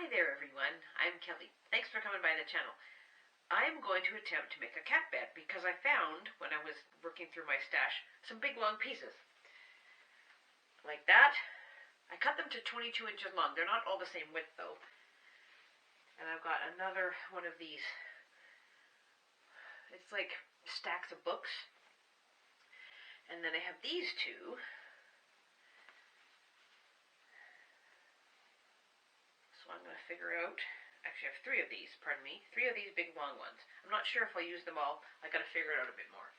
Hi there everyone, I'm Kelly. Thanks for coming by the channel. I'm going to attempt to make a cat bed because I found, when I was working through my stash, some big long pieces. Like that. I cut them to 22 inches long. They're not all the same width though. And I've got another one of these. It's like stacks of books. And then I have these two. So I'm going to figure out, actually I have three of these, pardon me, three of these big long ones. I'm not sure if I'll use them all. I got to figure it out a bit more.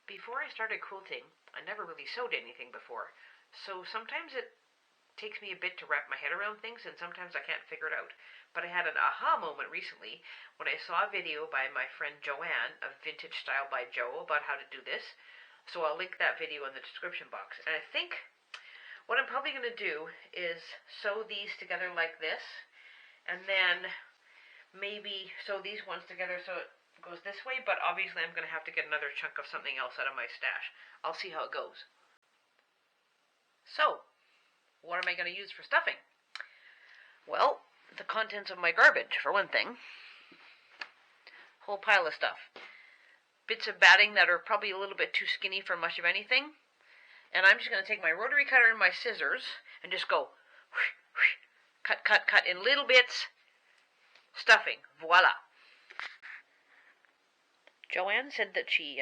Before I started quilting, I never really sewed anything before. So sometimes it takes me a bit to wrap my head around things, and sometimes I can't figure it out. But I had an aha moment recently when I saw a video by my friend Joanne of Vintage Style by Jo about how to do this. So I'll link that video in the description box. And I think what I'm probably going to do is sew these together like this, and then maybe sew these ones together so it goes this way, but obviously I'm going to have to get another chunk of something else out of my stash. I'll see how it goes. So, what am I going to use for stuffing? Well, the contents of my garbage, for one thing. Whole pile of stuff. Bits of batting that are probably a little bit too skinny for much of anything. And I'm just going to take my rotary cutter and my scissors and just go cut, cut, cut in little bits. Stuffing. Voila. Joanne said that she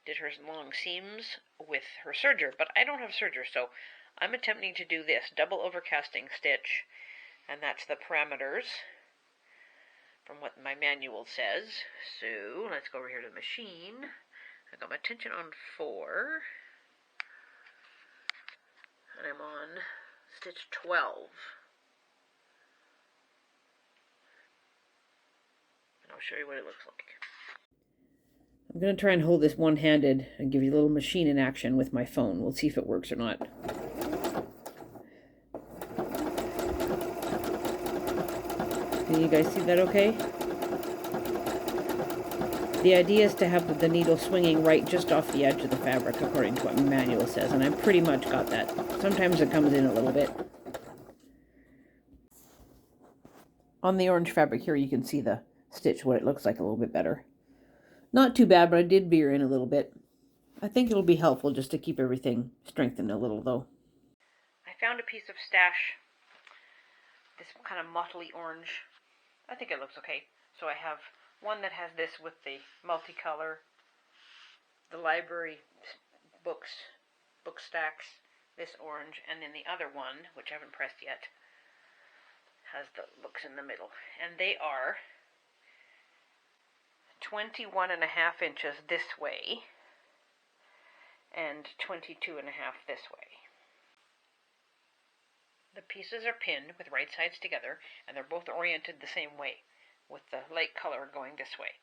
did her long seams with her serger, but I don't have serger, so I'm attempting to do this double overcasting stitch, and that's the parameters from what my manual says. So let's go over here to the machine. I got my tension on 4. And I'm on stitch 12. And I'll show you what it looks like. I'm going to try and hold this one-handed and give you a little machine in action with my phone. We'll see if it works or not. Can you guys see that okay? The idea is to have the needle swinging right just off the edge of the fabric, according to what my manual says, and I pretty much got that. Sometimes it comes in a little bit. On the orange fabric here, you can see the stitch, what it looks like a little bit better. Not too bad, but I did veer in a little bit. I think it'll be helpful just to keep everything strengthened a little, though. I found a piece of stash, this kind of mottly orange. I think it looks okay. So I have one that has this with the multicolor, the library book stacks, this orange, and then the other one, which I haven't pressed yet, has the books in the middle. And they are 21.5 inches this way and 22.5 this way. The pieces are pinned with right sides together, and they're both oriented the same way, with the light color going this way.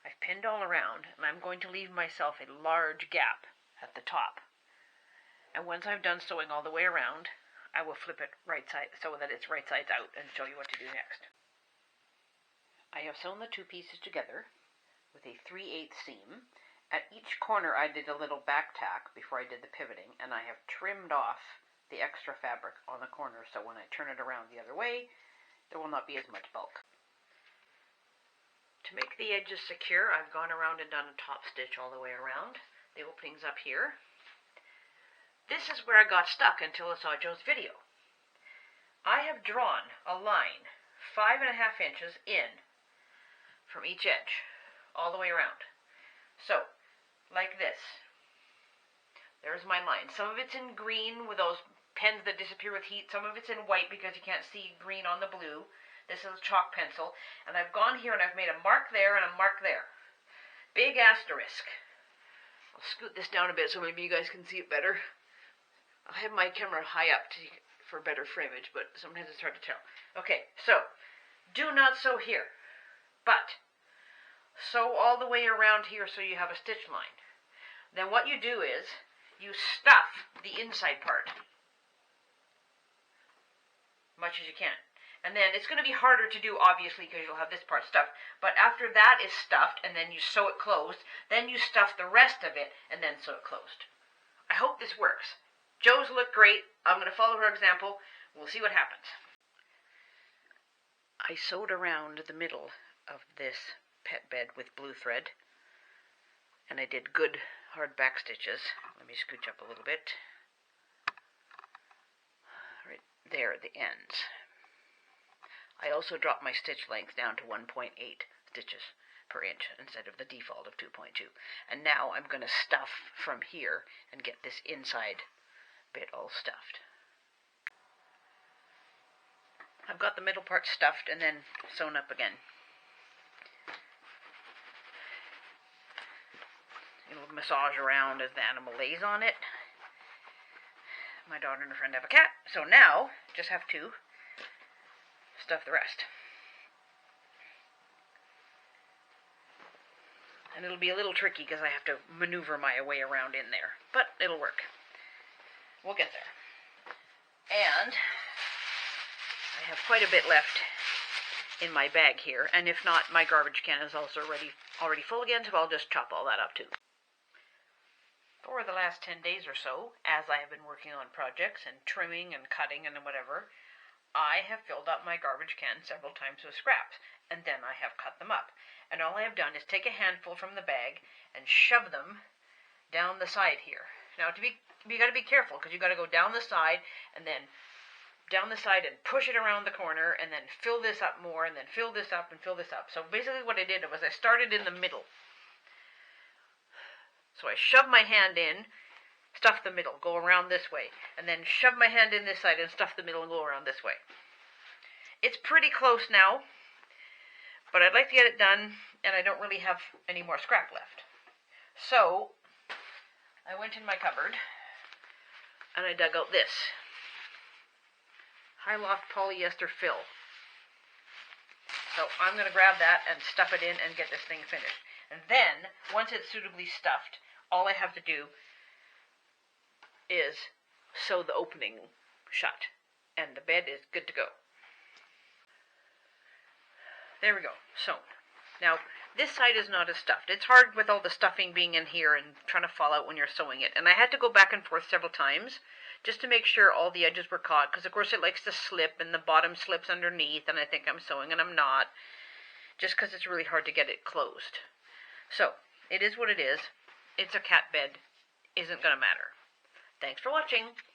I've pinned all around, and I'm going to leave myself a large gap at the top. And once I've done sewing all the way around, I will flip it right side so that it's right sides out and show you what to do next. I have sewn the two pieces together with a 3/8 seam. At each corner I did a little back tack before I did the pivoting, and I have trimmed off the extra fabric on the corner so when I turn it around the other way, there will not be as much bulk. To make the edges secure, I've gone around and done a top stitch all the way around. The opening's up here. This is where I got stuck until I saw Jo's video. I have drawn a line 5.5 inches in from each edge, all the way around. So, like this. There's my line. Some of it's in green with those pens that disappear with heat. Some of it's in white because you can't see green on the blue. This is a chalk pencil, and I've gone here and I've made a mark there and a mark there. Big asterisk. I'll scoot this down a bit so maybe you guys can see it better. I'll have my camera high up for better framage, but sometimes it's hard to tell. Okay, so, do not sew here, but sew all the way around here so you have a stitch line. Then what you do is, you stuff the inside part, much as you can. And then it's going to be harder to do, obviously, because you'll have this part stuffed. But after that is stuffed, and then you sew it closed, then you stuff the rest of it, and then sew it closed. I hope this works. Jo's look great. I'm going to follow her example. We'll see what happens. I sewed around the middle of this pet bed with blue thread, and I did good hard back stitches. Let me scooch up a little bit. Right there at the ends. I also dropped my stitch length down to 1.8 stitches per inch instead of the default of 2.2. And now I'm going to stuff from here and get this inside bit all stuffed. I've got the middle part stuffed and then sewn up again. It'll massage around as the animal lays on it. My daughter and her friend have a cat, so now just have to stuff the rest. And it'll be a little tricky because I have to maneuver my way around in there, but it'll work. We'll get there. And I have quite a bit left in my bag here, and if not, my garbage can is also already full again, so I'll just chop all that up too. For the last 10 days or so, as I have been working on projects and trimming and cutting and whatever, I have filled up my garbage can several times with scraps, and then I have cut them up. And all I have done is take a handful from the bag and shove them down the side here. Now, you got to be careful, because you got to go down the side and then down the side and push it around the corner and then fill this up more and then fill this up and fill this up. So basically what I did was I started in the middle. So I shoved my hand in, stuff the middle, go around this way, and then shove my hand in this side and stuff the middle and go around this way. It's pretty close now, but I'd like to get it done, and I don't really have any more scrap left. So I went in my cupboard and I dug out this high loft polyester fill. So I'm going to grab that and stuff it in and get this thing finished. And then, once it's suitably stuffed, all I have to do is sew the opening shut, and the bed is good to go. There we go, sewn. Now, this side is not as stuffed. It's hard with all the stuffing being in here and trying to fall out when you're sewing it. And I had to go back and forth several times just to make sure all the edges were caught, because of course it likes to slip and the bottom slips underneath, and I think I'm sewing and I'm not, just because it's really hard to get it closed. So, it is what it is. It's a cat bed. Isn't going to matter. Thanks for watching.